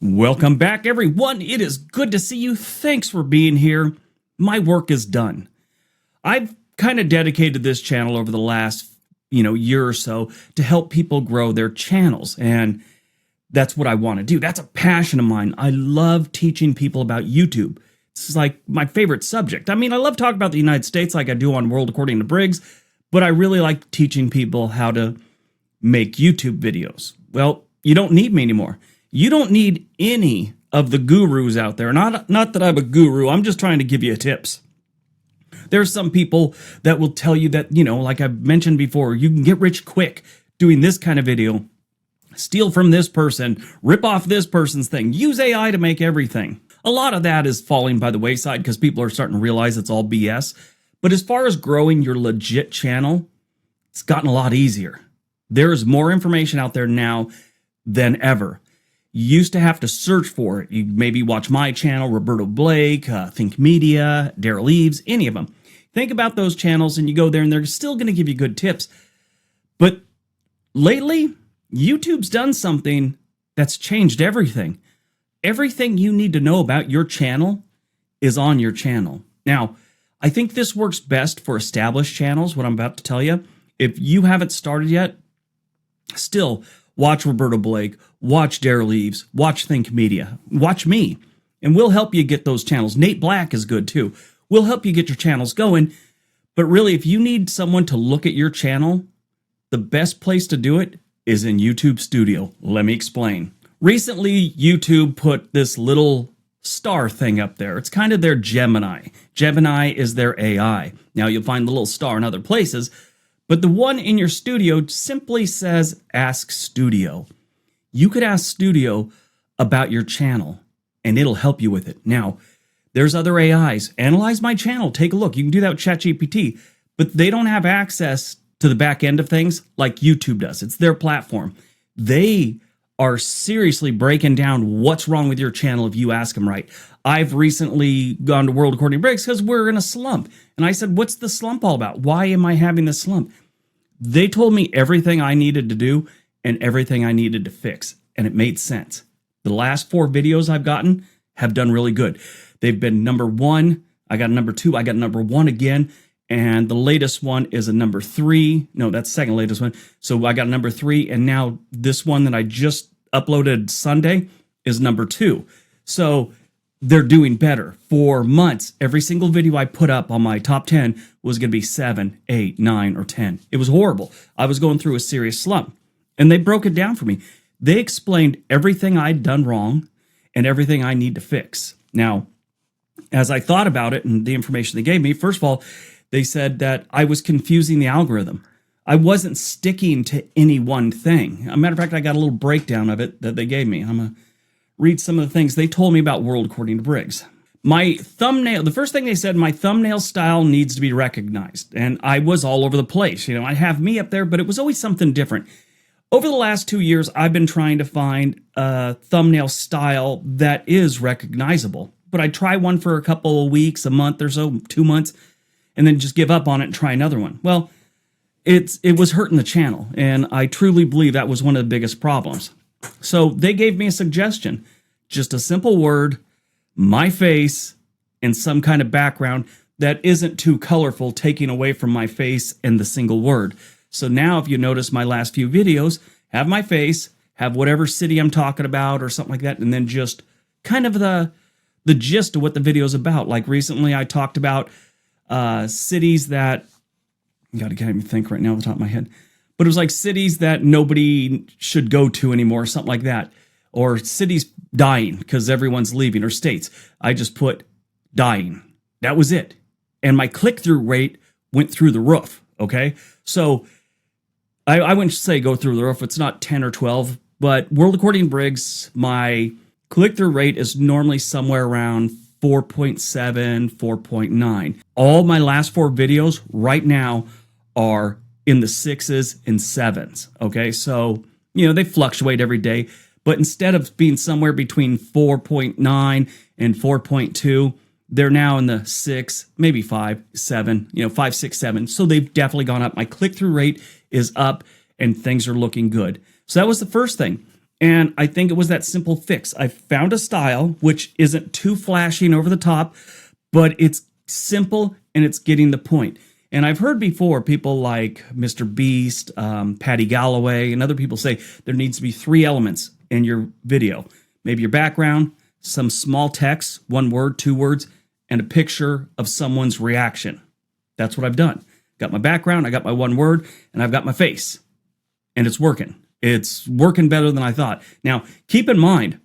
Welcome back, everyone. It is good to see you. Thanks for being here. My work is done. I've kind of dedicated this channel over the last, year or so to help people grow their channels. And that's what I want to do. That's a passion of mine. I love teaching people about YouTube. It's like my favorite subject. I mean, I love talking about the United States like I do on World According to Briggs, but I really like teaching people how to make YouTube videos. Well, you don't need me anymore. You don't need any of the gurus out there. Not that I'm a guru. I'm just trying to give you tips. There's some people that will tell you that, like I've mentioned before, you can get rich quick doing this kind of video. Steal from this person, rip off this person's thing, use AI to make everything. A lot of that is falling by the wayside because people are starting to realize it's all BS. But as far as growing your legit channel, it's gotten a lot easier. There's more information out there now than ever. You used to have to search for it. You maybe watch my channel, Roberto Blake, Think Media, Daryl Eves, any of them. Think about those channels and you go there and they're still going to give you good tips. But lately, YouTube's done something that's changed everything. Everything you need to know about your channel is on your channel. Now, I think this works best for established channels, what I'm about to tell you. If you haven't started yet, still watch Roberto Blake, watch Daryl Eves, watch Think Media, watch me, and we'll help you get those channels. Nate Black is good too. We'll help you get your channels going. But really, if you need someone to look at your channel, the best place to do it is in YouTube Studio. Let me explain. Recently, YouTube put this little star thing up there. It's kind of their Gemini. Gemini is their AI. Now, you'll find the little star in other places, but the one in your studio simply says, Ask Studio. You could ask Studio about your channel, and it'll help you with it. Now, there's other AIs. Analyze my channel. Take a look. You can do that with ChatGPT, but they don't have access to the back end of things like YouTube does. It's their platform. They are seriously breaking down what's wrong with your channel if you ask them right. I've recently gone to World According to Briggs because we're in a slump. And I said, what's the slump all about? Why am I having this slump? They told me everything I needed to do and everything I needed to fix. And it made sense. The last 4 videos I've gotten have done really good. They've been number 1. I got number 2. I got number 1 again. And the latest one is a number 3. No, that's the second latest one. So I got number 3. And now this one that I just uploaded Sunday is number 2. So they're doing better. For months, every single video I put up on my top 10 was going to be 7, 8, 9, or 10. It was horrible. I was going through a serious slump. And they broke it down for me. They explained everything I'd done wrong and everything I need to fix. Now, as I thought about it and the information they gave me, first of all, they said that I was confusing the algorithm. I wasn't sticking to any one thing. As a matter of fact, I got a little breakdown of it that they gave me. I'm going to read some of the things they told me about World According to Briggs. My thumbnail, the first thing they said, my thumbnail style needs to be recognized. And I was all over the place. I have me up there, but it was always something different. Over the last 2 years, I've been trying to find a thumbnail style that is recognizable. But I try one for a couple of weeks, a month or so, 2 months, and then just give up on it and try another one. Well, it was hurting the channel, and I truly believe that was one of the biggest problems. So they gave me a suggestion, just a simple word, my face, and some kind of background that isn't too colorful, taking away from my face and the single word. So now if you notice my last few videos, have my face, have whatever city I'm talking about or something like that, and then just kind of the gist of what the video is about. Like recently I talked about cities that, God, I can't even think right now off the top of my head, but it was like cities that nobody should go to anymore, something like that. Or cities dying because everyone's leaving, or states. I just put dying. That was it. And my click-through rate went through the roof, okay? So I wouldn't say go through the roof. It's not 10 or 12, but World According to Briggs, my click-through rate is normally somewhere around 4.7, 4.9. All my last 4 videos right now are in the 6s and 7s, okay? So, they fluctuate every day, but instead of being somewhere between 4.9 and 4.2, they're now in the 6, maybe 5, 7, 5, 6, 7. So they've definitely gone up. My click-through rate is up and things are looking good. So that was the first thing. And I think it was that simple fix. I found a style which isn't too flashy and over the top, but it's simple and it's getting the point. And I've heard before people like Mr. Beast, Patty Galloway, and other people say there needs to be 3 elements in your video. Maybe your background, some small text, 1 word, 2 words, and a picture of someone's reaction. That's what I've done. Got my background, I got my 1 word, and I've got my face. And it's working. It's working better than I thought. Now, keep in mind,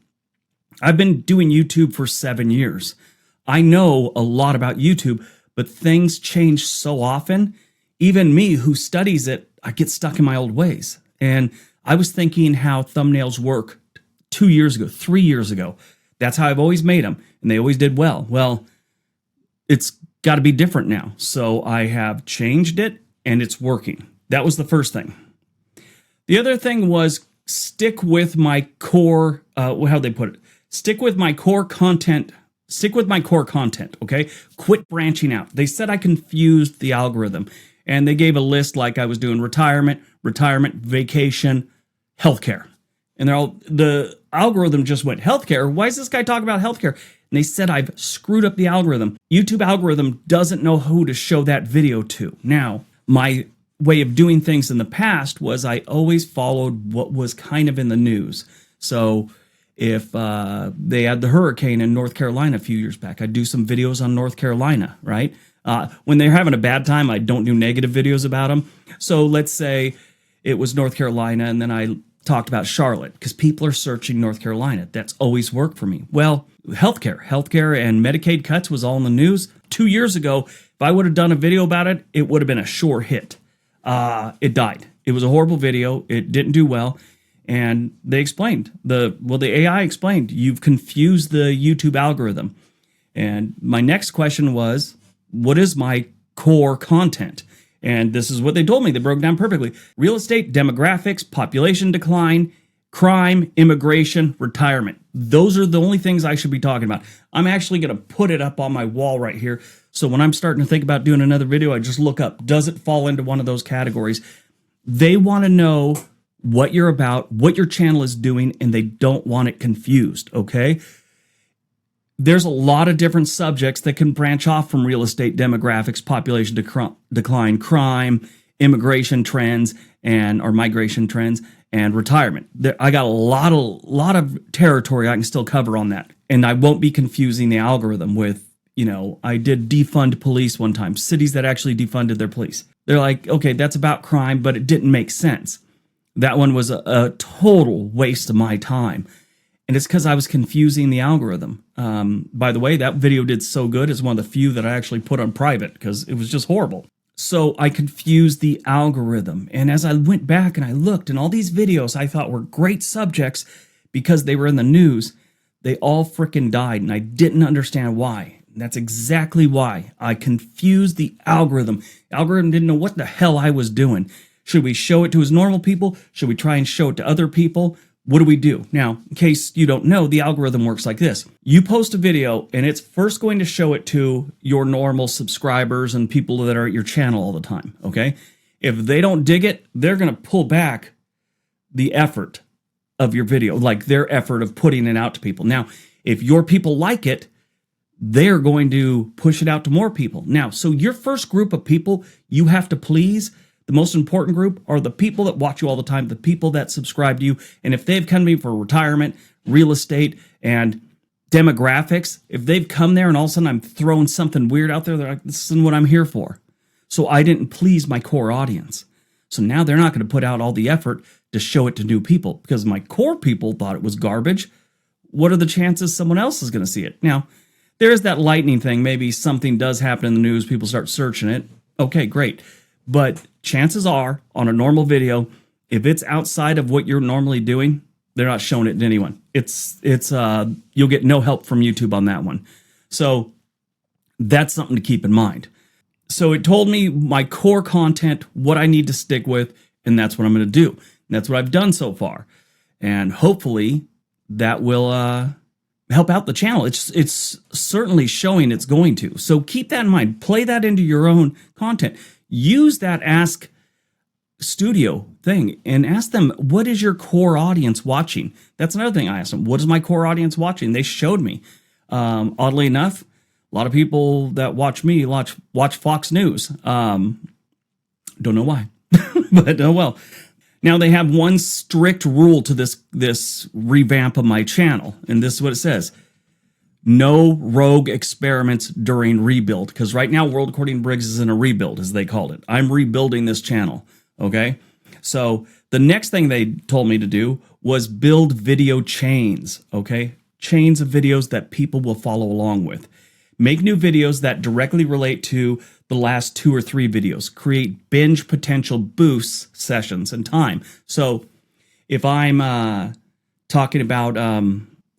I've been doing YouTube for 7 years. I know a lot about YouTube, but things change so often. Even me, who studies it, I get stuck in my old ways. And I was thinking how thumbnails work 2 years ago, 3 years ago. That's how I've always made them, and they always did well. Well, it's got to be different now. So I have changed it, and it's working. That was the first thing. The other thing was stick with my core, how'd they put it? Stick with my core content. Stick with my core content, okay? Quit branching out. They said I confused the algorithm, and they gave a list like I was doing retirement, vacation, healthcare. And the algorithm just went, healthcare? Why is this guy talking about healthcare? And they said I've screwed up the algorithm. YouTube algorithm doesn't know who to show that video to. Now, my way of doing things in the past was I always followed what was kind of in the news. So if they had the hurricane in North Carolina a few years back, I'd do some videos on North Carolina, right? When they're having a bad time, I don't do negative videos about them. So let's say it was North Carolina, and then I talked about Charlotte, because people are searching North Carolina. That's always worked for me. Well, healthcare and Medicaid cuts was all in the news. 2 years ago, if I would have done a video about it, it would have been a sure hit. It died. It was a horrible video. It didn't do well. And they explained, the AI explained, you've confused the YouTube algorithm. And my next question was, what is my core content? And this is what they told me. They broke down perfectly. Real estate, demographics, population decline, crime, immigration, retirement. Those are the only things I should be talking about. I'm actually going to put it up on my wall right here. So when I'm starting to think about doing another video, I just look up, does it fall into one of those categories? They want to know what you're about, what your channel is doing, and they don't want it confused, okay? There's a lot of different subjects that can branch off from real estate, demographics, population decline, crime, immigration trends, or migration trends, and retirement. I got a lot of territory I can still cover on that. And I won't be confusing the algorithm with, I did defund police one time, cities that actually defunded their police. They're like, okay, that's about crime, but it didn't make sense. That one was a total waste of my time. And it's because I was confusing the algorithm. By the way, that video did so good. It's one of the few that I actually put on private because it was just horrible. So I confused the algorithm. And as I went back and I looked, and all these videos I thought were great subjects because they were in the news, they all freaking died. And I didn't understand why. And that's exactly why. I confused the algorithm. The algorithm didn't know what the hell I was doing. Should we show it to his normal people? Should we try and show it to other people? What do we do? Now, in case you don't know, the algorithm works like this. You post a video, and it's first going to show it to your normal subscribers and people that are at your channel all the time, okay? If they don't dig it, they're going to pull back the effort of your video, like their effort of putting it out to people. Now, if your people like it, they're going to push it out to more people. Now, so your first group of people you have to please, the most important group, are the people that watch you all the time, the people that subscribe to you. And if they've come to me for retirement, real estate, and demographics, if they've come there and all of a sudden I'm throwing something weird out there, they're like, this isn't what I'm here for. So I didn't please my core audience. So now they're not going to put out all the effort to show it to new people because my core people thought it was garbage. What are the chances someone else is going to see it? Now, there's that lightning thing. Maybe something does happen in the news. People start searching it. Okay, great. But chances are, on a normal video, if it's outside of what you're normally doing, they're not showing it to anyone. You'll get no help from YouTube on that one. So that's something to keep in mind. So it told me my core content, what I need to stick with, and that's what I'm going to do. And that's what I've done so far. And hopefully that will help out the channel. It's certainly showing it's going to. So keep that in mind. Play that into your own content. Use that ask studio thing and ask them, what is your core audience watching? That's another thing I asked them. What is my core audience watching? They showed me. Oddly enough, a lot of people that watch me watch Fox News. Don't know why, but oh well. Now they have one strict rule to this revamp of my channel, and this is what it says. No rogue experiments during rebuild, because right now World According to Briggs is in a rebuild, as they called it. I'm rebuilding this channel, okay? So the next thing they told me to do was build video chains, okay? Chains of videos that people will follow along with. Make new videos that directly relate to the last 2 or 3 videos. Create binge potential boosts sessions and time. So if I'm talking about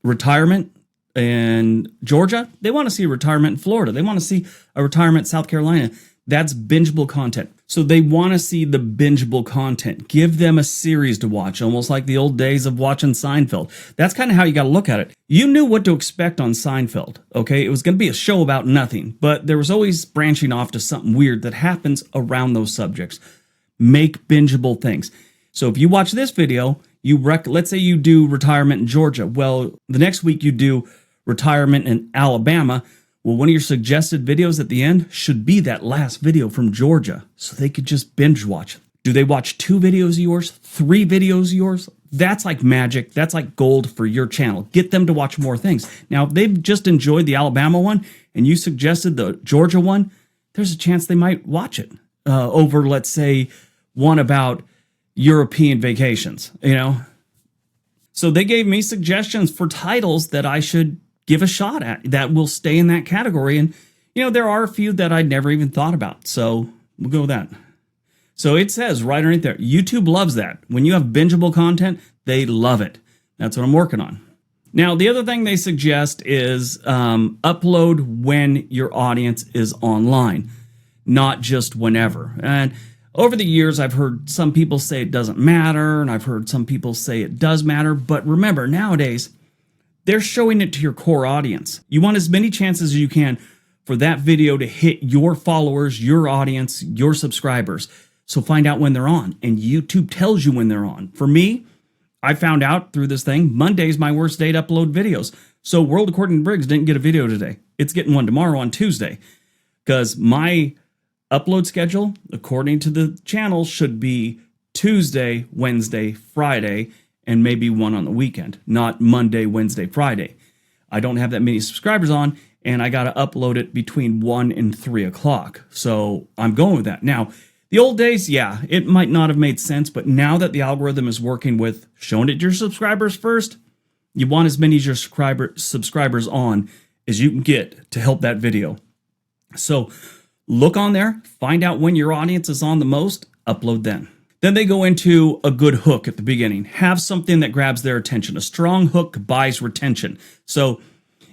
retirement in Georgia, they want to see a retirement in Florida. They want to see a retirement in South Carolina. That's bingeable content. So they want to see the bingeable content. Give them a series to watch, almost like the old days of watching Seinfeld. That's kind of how you got to look at it. You knew what to expect on Seinfeld, okay? It was going to be a show about nothing, but there was always branching off to something weird that happens around those subjects. Make bingeable things. So if you watch this video, let's say you do retirement in Georgia. Well, the next week you do retirement in Alabama. Well, one of your suggested videos at the end should be that last video from Georgia, so they could just binge watch. Do they watch 2 videos of yours, 3 videos of yours? That's like magic. That's like gold for your channel. Get them to watch more things. Now, if they've just enjoyed the Alabama one and you suggested the Georgia one, there's a chance they might watch it over, let's say, one about European vacations, So they gave me suggestions for titles that I should give a shot at that will stay in that category. And, there are a few that I never even thought about. So we'll go with that. So it says right underneath there, YouTube loves that. When you have bingeable content, they love it. That's what I'm working on. Now, the other thing they suggest is upload when your audience is online, not just whenever. And over the years, I've heard some people say it doesn't matter, and I've heard some people say it does matter. But remember, nowadays, they're showing it to your core audience. You want as many chances as you can for that video to hit your followers, your audience, your subscribers. So find out when they're on, and YouTube tells you when they're on. For me, I found out through this thing, Monday's my worst day to upload videos. So World According to Briggs didn't get a video today. It's getting one tomorrow on Tuesday, because my upload schedule, according to the channel, should be Tuesday, Wednesday, Friday, and maybe one on the weekend, not Monday, Wednesday, Friday. I don't have that many subscribers on, and I got to upload it between 1 and 3 o'clock. So I'm going with that. Now, the old days, yeah, it might not have made sense, but now that the algorithm is working with showing it to your subscribers first, you want as many of your subscribers on as you can get to help that video. So look on there, find out when your audience is on the most, upload then. Then they go into a good hook at the beginning. Have something that grabs their attention. A strong hook buys retention. So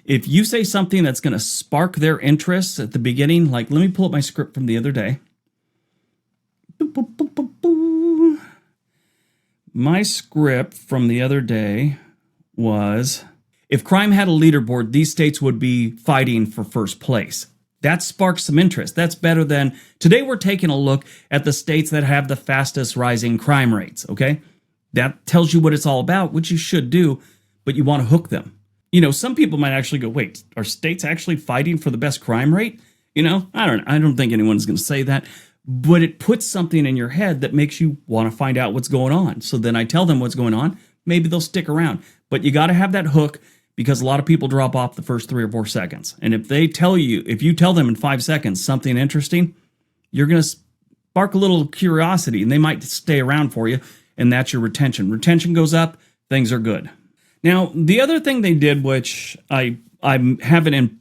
if you say something that's going to spark their interest at the beginning, like let me pull up my script from the other day. My script from the other day was, if crime had a leaderboard, these states would be fighting for first place. That sparks some interest. That's better than, today we're taking a look at the states that have the fastest rising crime rates, okay? That tells you what it's all about, which you should do, but you want to hook them. Some people might actually go, wait, are states actually fighting for the best crime rate? I don't think anyone's going to say that, but it puts something in your head that makes you want to find out what's going on. So then I tell them what's going on. Maybe they'll stick around, but you got to have that hook, because a lot of people drop off the first 3 or 4 seconds. And if you tell them in 5 seconds something interesting, you're going to spark a little curiosity, and they might stay around for you, and that's your retention. Retention goes up, things are good. Now, the other thing they did, which I haven't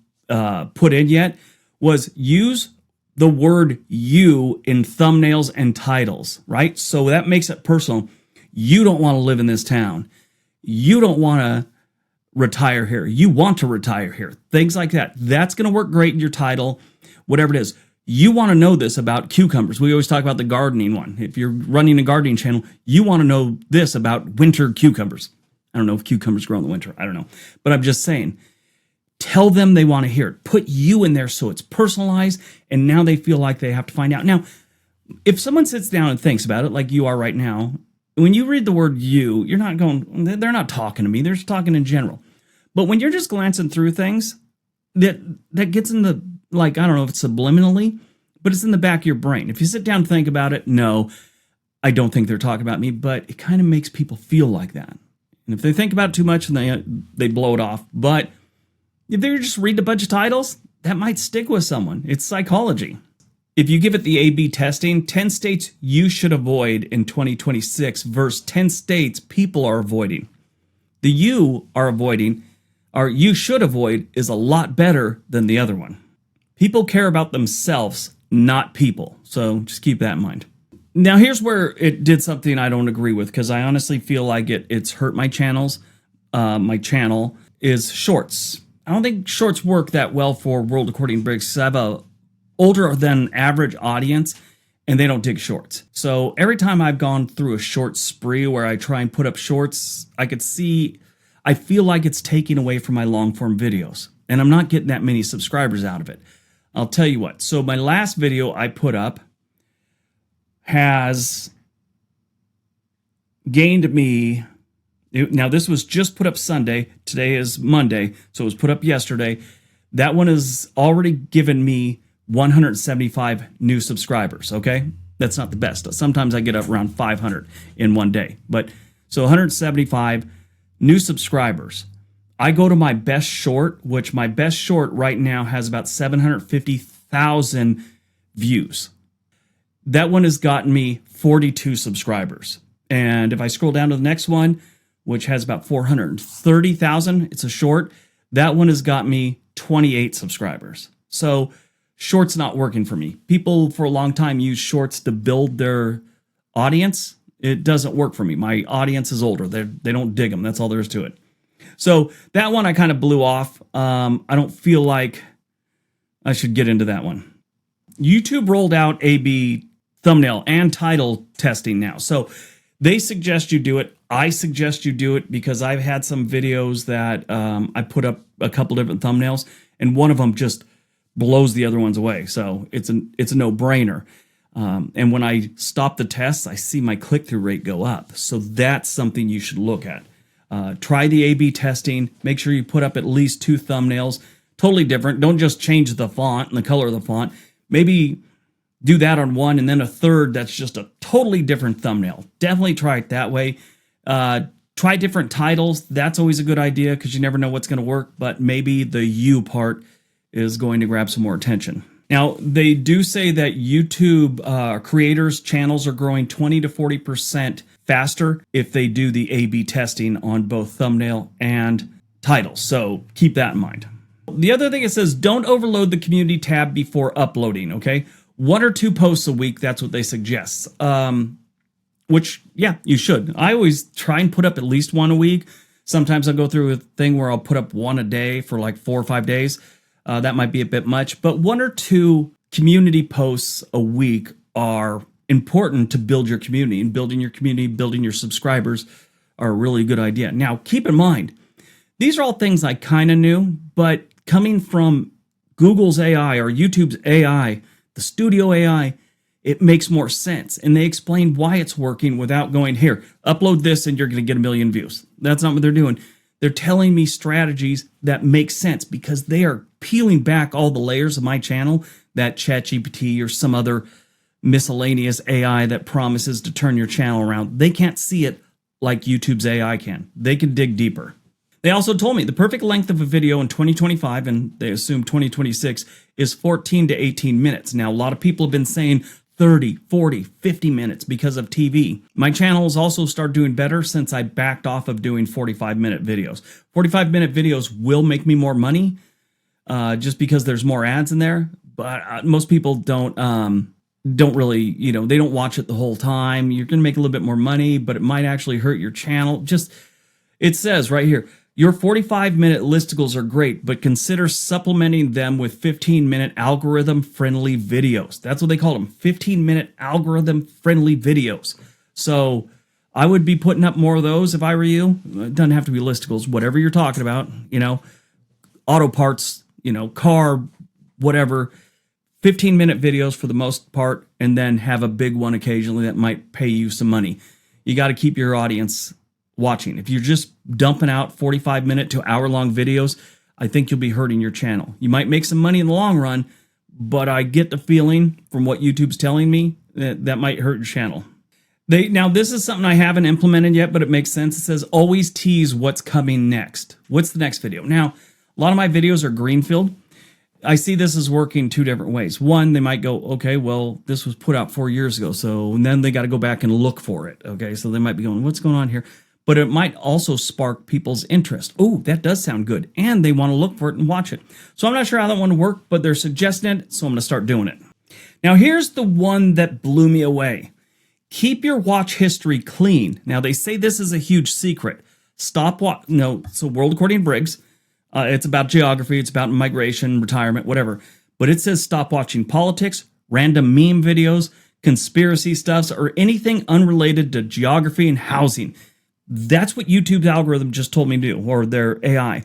put in yet, was use the word you in thumbnails and titles, right? So that makes it personal. You don't want to live in this town. You don't want to retire here. You want to retire here. Things like that. That's going to work great in your title, whatever it is. You want to know this about cucumbers. We always talk about the gardening one. If you're running a gardening channel, you want to know this about winter cucumbers. I don't know if cucumbers grow in the winter. I don't know. But I'm just saying, tell them they want to hear it. Put you in there so it's personalized, and now they feel like they have to find out. Now, If someone sits down and thinks about it like you are right now, when you read the word you, you're not going, they're not talking to me, they're just talking in general. But when you're just glancing through things, that gets in the, like, I don't know if it's subliminally, but it's in the back of your brain. If you sit down and think about it, no, I don't think they're talking about me, but it kind of makes people feel like that. And if they think about it too much, and they blow it off. But if they just read a bunch of titles, that might stick with someone. It's psychology. If you give it the A/B testing, 10 states you should avoid in 2026 versus 10 states people are avoiding. The you are avoiding, or you should avoid, is a lot better than the other one. People care about themselves, not people. So just keep that in mind. Now, here's where it did something I don't agree with, because I honestly feel like it's hurt my channels. My channel is shorts. I don't think shorts work that well for World According to Briggs. I have a older than average audience, and they don't dig shorts. So every time I've gone through a short spree where I try and put up shorts, I feel like it's taking away from my long form videos, and I'm not getting that many subscribers out of it. I'll tell you what. So my last video I put up has gained me, now this was just put up Sunday, today is Monday, so it was put up yesterday. That one has already given me 175 new subscribers, okay? That's not the best. Sometimes I get up around 500 in one day. But so 175 new subscribers. I go to my best short, which my best short right now has about 750,000 views. That one has gotten me 42 subscribers. And if I scroll down to the next one, which has about 430,000, it's a short, that one has got me 28 subscribers. So shorts not working for me. People for a long time use shorts to build their audience. It doesn't work for me. My audience is older. They don't dig them. That's all there is to it. So that one I kind of blew off. I don't feel like I should get into that one. YouTube rolled out A/B thumbnail and title testing now. So they suggest you do it. I suggest you do it because I've had some videos that I put up a couple different thumbnails, and one of them just blows the other ones away. So it's a no-brainer. And when I stop the tests, I see my click-through rate go up. So that's something you should look at. Try the A/B testing. Make sure you put up at least 2 thumbnails. Totally different. Don't just change the font and the color of the font. Maybe do that on one and then a third that's just a totally different thumbnail. Definitely try it that way. Try different titles. That's always a good idea because you never know what's going to work, but maybe the you part is going to grab some more attention. Now, they do say that YouTube creators' channels are growing 20 to 40% faster if they do the A/B testing on both thumbnail and title. So keep that in mind. The other thing it says, don't overload the community tab before uploading, okay? 1 or 2 posts a week, that's what they suggest. Which, yeah, you should. I always try and put up at least 1 a week. Sometimes I'll go through a thing where I'll put up 1 a day for like 4 or 5 days. That might be a bit much, but 1 or 2 community posts a week are important to build your community, and building your community, building your subscribers are a really good idea. Now, keep in mind, these are all things I kind of knew, but coming from Google's AI or YouTube's AI, the studio AI, it makes more sense. And they explain why it's working without going, here, upload this and you're going to get 1 million views. That's not what they're doing. They're telling me strategies that make sense because they are peeling back all the layers of my channel that ChatGPT or some other miscellaneous AI that promises to turn your channel around. They can't see it like YouTube's AI can. They can dig deeper. They also told me the perfect length of a video in 2025, and they assume 2026, is 14 to 18 minutes. Now, a lot of people have been saying 30, 40, 50 minutes because of TV. My channel has also started doing better since I backed off of doing 45-minute videos. 45-minute videos will make me more money just because there's more ads in there, but most people don't really, they don't watch it the whole time. You're going to make a little bit more money, but it might actually hurt your channel. It says right here, your 45-minute listicles are great, but consider supplementing them with 15-minute algorithm-friendly videos. That's what they call them, 15-minute algorithm-friendly videos. So I would be putting up more of those if I were you. It doesn't have to be listicles, whatever you're talking about, auto parts, car, whatever. 15-minute videos for the most part, and then have a big one occasionally that might pay you some money. You got to keep your audience watching. If you're just dumping out 45-minute to hour-long videos, I think you'll be hurting your channel. You might make some money in the long run, but I get the feeling from what YouTube's telling me that might hurt your channel. Now, this is something I haven't implemented yet, but it makes sense. It says always tease what's coming next. What's the next video? Now, a lot of my videos are greenfield. I see this as working two different ways. One, they might go, okay, well, this was put out 4 years ago, and then they got to go back and look for it. Okay, so they might be going, what's going on here? But it might also spark people's interest. Oh, that does sound good. And they want to look for it and watch it. So I'm not sure how that one will work, but they're suggesting it, so I'm going to start doing it. Now, here's the one that blew me away. Keep your watch history clean. Now, they say this is a huge secret. So World According to Briggs, it's about geography, it's about migration, retirement, whatever. But it says stop watching politics, random meme videos, conspiracy stuffs, or anything unrelated to geography and housing. That's what YouTube's algorithm just told me to do, or their AI.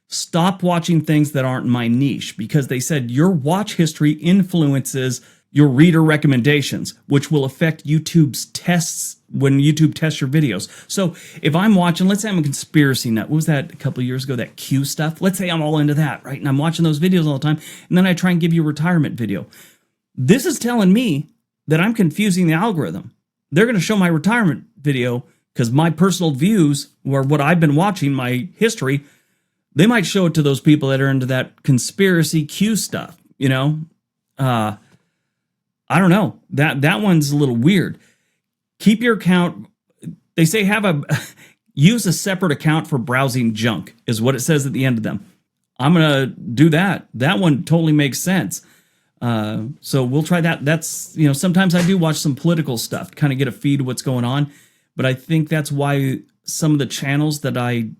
Stop watching things that aren't my niche, because they said your watch history influences your reader recommendations, which will affect YouTube's tests when YouTube tests your videos. So if I'm watching, let's say I'm a conspiracy nut. What was that a couple of years ago, that Q stuff? Let's say I'm all into that, right? And I'm watching those videos all the time, and then I try and give you a retirement video. This is telling me that I'm confusing the algorithm. They're going to show my retirement video because my personal views, or what I've been watching, my history, they might show it to those people that are into that conspiracy Q stuff, you know? I don't know. That one's a little weird. Keep your account. They say use a separate account for browsing junk, is what it says at the end of them. I'm going to do that. That one totally makes sense. So we'll try that. That's, sometimes I do watch some political stuff, kind of get a feed of what's going on. But I think that's why some of the channels that I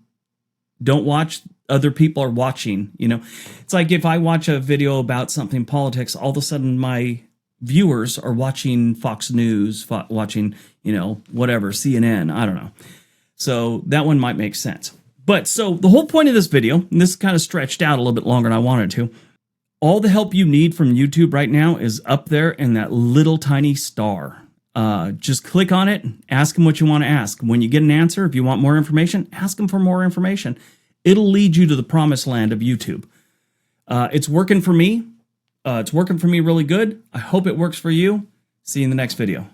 don't watch, other people are watching. It's like if I watch a video about something politics, all of a sudden my viewers are watching Fox News, watching, whatever, CNN, I don't know. So that one might make sense. But so the whole point of this video, and this kind of stretched out a little bit longer than I wanted to, all the help you need from YouTube right now is up there in that little tiny star. Just click on it, ask them what you want to ask. When you get an answer, if you want more information, ask them for more information. It'll lead you to the promised land of YouTube. It's working for me. It's working for me really good. I hope it works for you. See you in the next video.